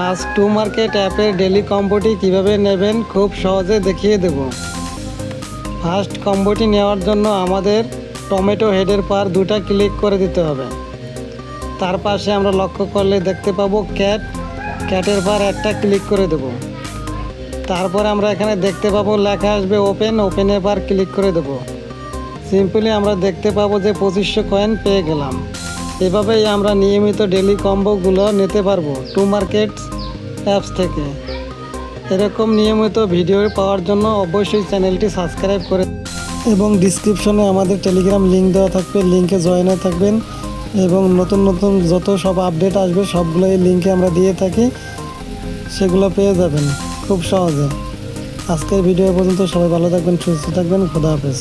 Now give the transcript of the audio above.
আজ to market অ্যাপের daily কম্বোটি কিভাবে নেবেন খুব সহজে দেখিয়ে দেব। ফার্স্ট কম্বোটি নেওয়ার জন্য আমাদের টমেটো হেডের পার দুটা ক্লিক করে দিতে হবে। তার পাশে আমরা লক্ষ্য করলে দেখতে পাবো ক্যাটের পার একটা ক্লিক করে দেব। তারপরে আমরা এখানে দেখতে পাবো লেখা আসবে ওপেনের পার ক্লিক করে দেব। সিম্পলি আমরা দেখতে পাবো যে 2500 কয়েন পেয়ে গেলাম। এভাবেই আমরা নিয়মিত ডেলি কম্বোগুলো নিতে পারবো টু মার্কেটস অ্যাপস থেকে। এরকম নিয়মিত ভিডিও পাওয়ার জন্য অবশ্যই চ্যানেলটি সাবস্ক্রাইব করে এবং ডিসক্রিপশনে আমাদের টেলিগ্রাম লিঙ্ক দেওয়া থাকবে, লিঙ্কে জয়েন হয়ে থাকবেন এবং নতুন নতুন যত সব আপডেট আসবে সবগুলো এই লিঙ্কে আমরা দিয়ে থাকি, সেগুলো পেয়ে যাবেন খুব সহজে। আজকের ভিডিও পর্যন্ত সবাই ভালো থাকবেন, সুস্থ থাকবেন, খোদা হাফেজ।